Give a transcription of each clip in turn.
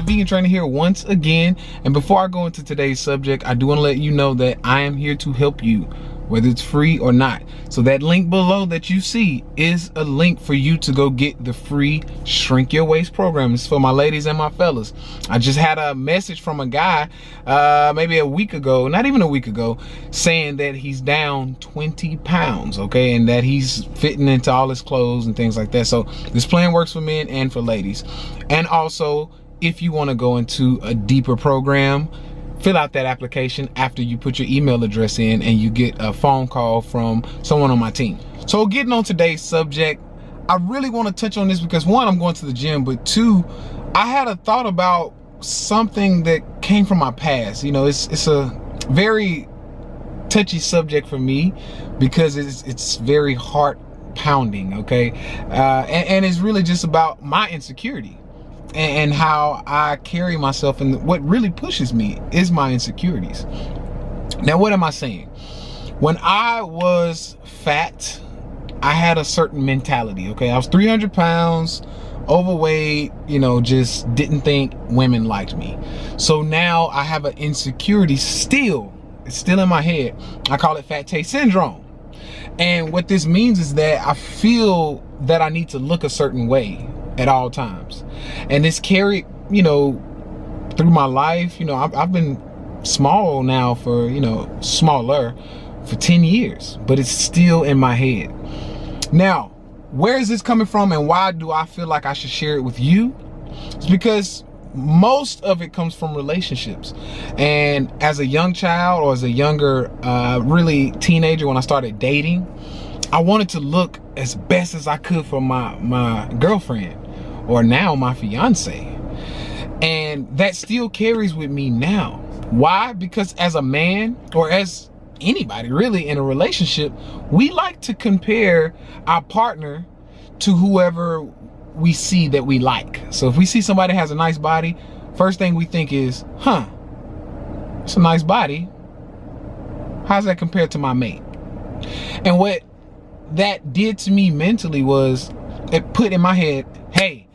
Vegan Trainer here once again. And before I go into today's subject, I do want to let you know that I am here to help you, whether it's free or not. So that link below that you see is a link for you to go get the free Shrink Your Waist program. It's for my ladies and my fellas. I just had a message from a guy maybe a week ago, not even a week ago, saying that he's down 20 pounds, okay, and that he's fitting into all his clothes and things like that. So this plan works for men and for ladies. And also, if you want to go into a deeper program, fill out that application after you put your email address in and you get a phone call from someone on my team. So getting on today's subject, I really want to touch on this because one, I'm going to the gym, but two, I had a thought about something that came from my past. You know, it's a very touchy subject for me because it's very heart pounding, okay? And it's really just about my insecurity and how I carry myself, and what really pushes me is my insecurities. Now, what am I saying? When I was fat, I had a certain mentality, okay? I was 300 pounds, overweight, you know, just didn't think women liked me. So now I have an insecurity it's still in my head. I call it fat taste syndrome. And what this means is that I feel that I need to look a certain way at all times. And this carried, you know, through my life. You know, I've been small now for, you know, smaller for 10 years, but it's still in my head. Now, where is this coming from and why do I feel like I should share it with you? It's because most of it comes from relationships. And as a young child, or as a younger, really teenager, when I started dating, I wanted to look as best as I could for my girlfriend, or now my fiance. And that still carries with me now. Why? Because as a man, or as anybody really in a relationship, we like to compare our partner to whoever we see that we like. So if we see somebody has a nice body, first thing we think is, it's a nice body. How's that compared to my mate? And what that did to me mentally was it put in my head, hey,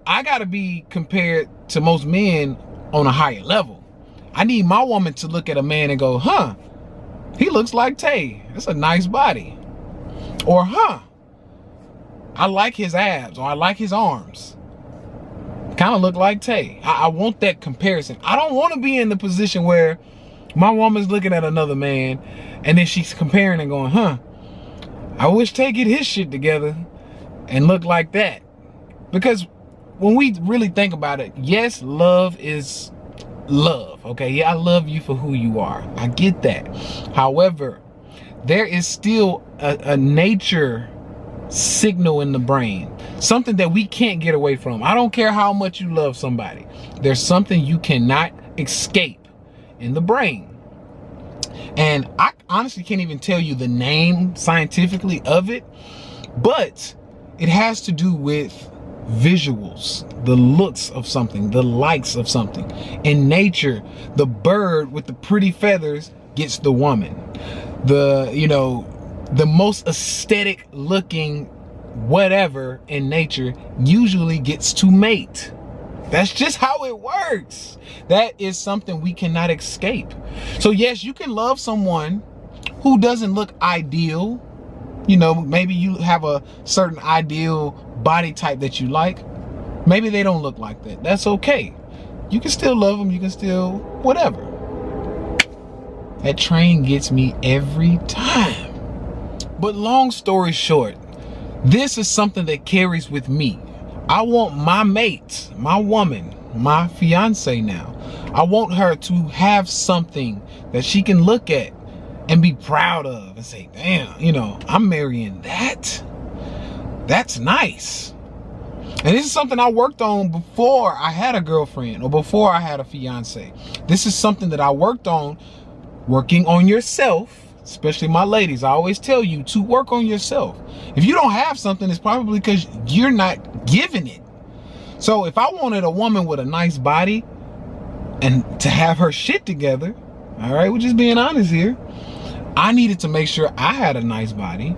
I gotta be compared to most men on a higher level. I need my woman to look at a man and go, he looks like Tay. That's a nice body. Or, I like his abs, or I like his arms. Kind of look like Tay. I want that comparison. I don't want to be in the position where my woman's looking at another man and then she's comparing and going, I wish Tay get his shit together and look like that. Because when we really think about it, yes, love is love, okay? Yeah, I love you for who you are. I get that. However, there is still a nature signal in the brain, something that we can't get away from. I don't care how much you love somebody. There's something you cannot escape in the brain. And I honestly can't even tell you the name scientifically of it, but it has to do with visuals, the looks of something, the likes of something. In nature, the bird with the pretty feathers gets the woman. The most aesthetic looking whatever in nature usually gets to mate. That's just how it works. That is something we cannot escape. So yes, you can love someone who doesn't look ideal. You know, maybe you have a certain ideal body type that you like. Maybe they don't look like that. That's okay. You can still love them. You can still whatever. That train gets me every time. But long story short, this is something that carries with me. I want my mate, my woman, my fiance now, I want her to have something that she can look at and be proud of and say, damn, you know, I'm marrying that. That's nice. And this is something I worked on before I had a girlfriend or before I had a fiance. This is something that I worked on, working on yourself. Especially my ladies, I always tell you to work on yourself. If you don't have something, it's probably because you're not giving it. So if I wanted a woman with a nice body and to have her shit together, all right, we're just being honest here, I needed to make sure I had a nice body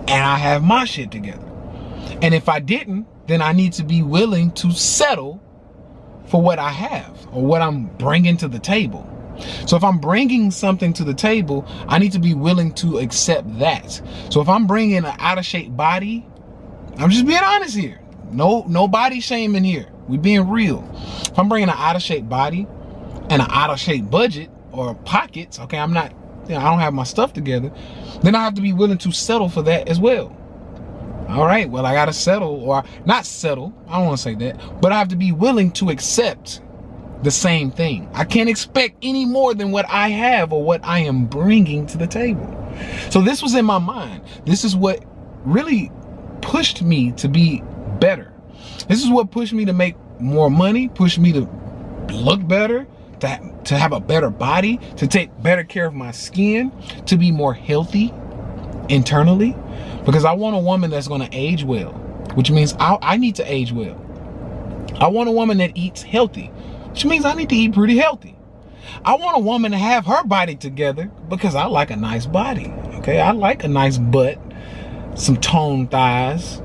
and I have my shit together. And if I didn't, then I need to be willing to settle for what I have or what I'm bringing to the table. So if I'm bringing something to the table, I need to be willing to accept that. So if I'm bringing an out of shape body, I'm just being honest here. No body shaming here. We being real. If I'm bringing an out of shape body and an out of shape budget or pockets, okay, I don't have my stuff together, then I have to be willing to settle for that as well. All right, well, I got to settle, or not settle, I don't want to say that, but I have to be willing to accept the same thing. I can't expect any more than what I have or what I am bringing to the table. So this was in my mind. This is what really pushed me to be better. This is what pushed me to make more money, pushed me to look better, to have a better body, to take better care of my skin, to be more healthy internally, because I want a woman that's going to age well, which means I need to age well. I want a woman that eats healthy, which means I need to eat pretty healthy. I want a woman to have her body together because I like a nice body. Okay, I like a nice butt, some toned thighs,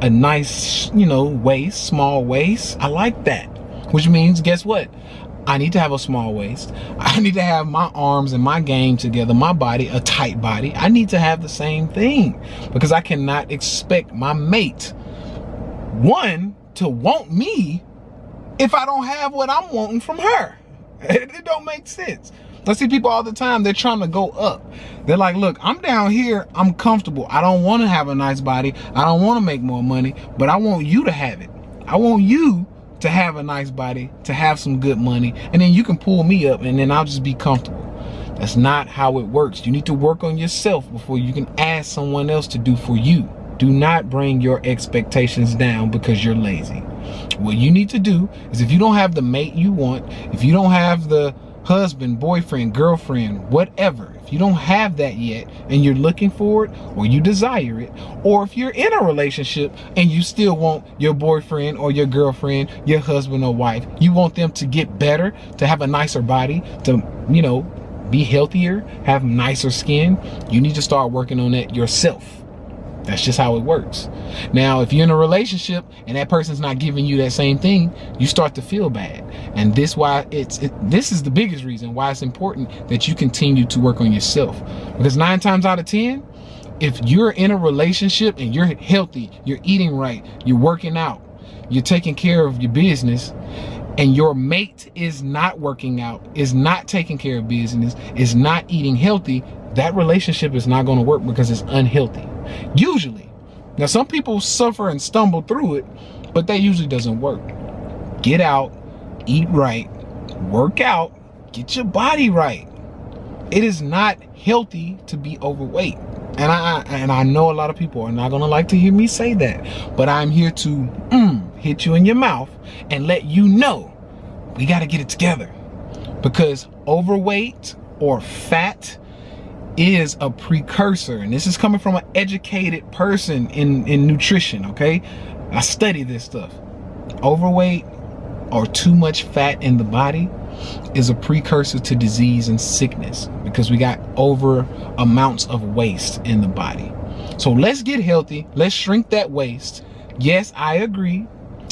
a nice, waist, small waist. I like that, which means, guess what? I need to have a small waist. I need to have my arms and my game together, my body, a tight body. I need to have the same thing because I cannot expect my mate, one, to want me if I don't have what I'm wanting from her. It don't make sense. I see people all the time, they're trying to go up. They're like, look, I'm down here, I'm comfortable. I don't want to have a nice body. I don't want to make more money, but I want you to have it. I want you to have a nice body, to have some good money, and then you can pull me up and then I'll just be comfortable. That's not how it works. You need to work on yourself before you can ask someone else to do for you. Do not bring your expectations down because you're lazy. What you need to do is, if you don't have the mate you want, if you don't have the husband, boyfriend, girlfriend, whatever, if you don't have that yet and you're looking for it or you desire it, or if you're in a relationship and you still want your boyfriend or your girlfriend, your husband or wife, you want them to get better, to have a nicer body, to, be healthier, have nicer skin, you need to start working on that yourself. That's just how it works. Now, if you're in a relationship and that person's not giving you that same thing, you start to feel bad. And this is the biggest reason why it's important that you continue to work on yourself. Because 9 times out of 10, if you're in a relationship and you're healthy, you're eating right, you're working out, you're taking care of your business, and your mate is not working out, is not taking care of business, is not eating healthy, that relationship is not going to work because it's unhealthy. Usually. Now, some people suffer and stumble through it, but that usually doesn't work. Get out, eat right, work out, get your body right. It is not healthy to be overweight. And I know a lot of people are not going to like to hear me say that, but I'm here to hit you in your mouth and let you know we got to get it together, because overweight or fat is a precursor, and this is coming from an educated person in nutrition. Okay, I study this stuff. Overweight or too much fat in the body is a precursor to disease and sickness, because we got over amounts of waste in the body. So let's get healthy, let's shrink that waste. Yes, I agree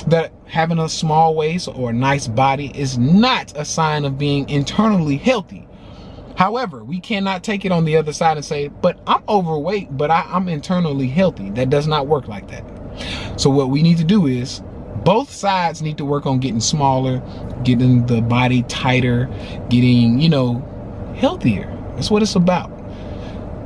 that having a small waist or a nice body is not a sign of being internally healthy. However, we cannot take it on the other side and say, but I'm overweight, but I'm internally healthy. That does not work like that. So what we need to do is, both sides need to work on getting smaller, getting the body tighter, getting, healthier. That's what it's about.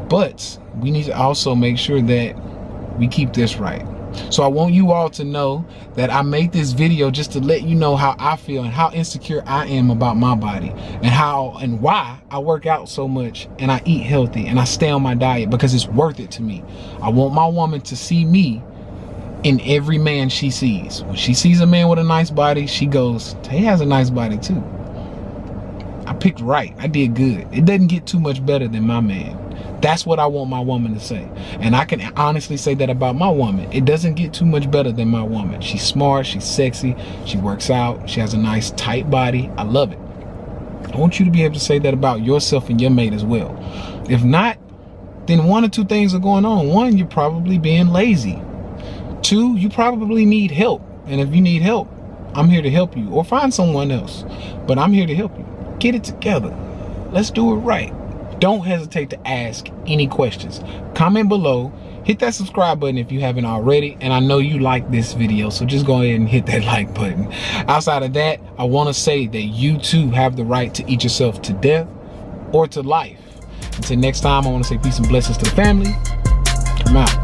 But we need to also make sure that we keep this right. So I want you all to know that I made this video just to let you know how I feel and how insecure I am about my body, and how and why I work out so much and I eat healthy and I stay on my diet, because it's worth it to me. I want my woman to see me in every man she sees. When she sees a man with a nice body, she goes, he has a nice body too. I picked right. I did good. It doesn't get too much better than my man. That's what I want my woman to say. And I can honestly say that about my woman. It doesn't get too much better than my woman. She's smart, she's sexy, she works out, she has a nice tight body. I love it. I want you to be able to say that about yourself and your mate as well. If not, then one or two things are going on. One, you're probably being lazy. Two, you probably need help. And if you need help, I'm here to help you, or find someone else. But I'm here to help you. Get it together. Let's do it right. Don't hesitate to ask any questions. Comment below. Hit that subscribe button if you haven't already. And I know you like this video, so just go ahead and hit that like button. Outside of that, I want to say that you too have the right to eat yourself to death or to life. Until next time, I want to say peace and blessings to the family. I'm out.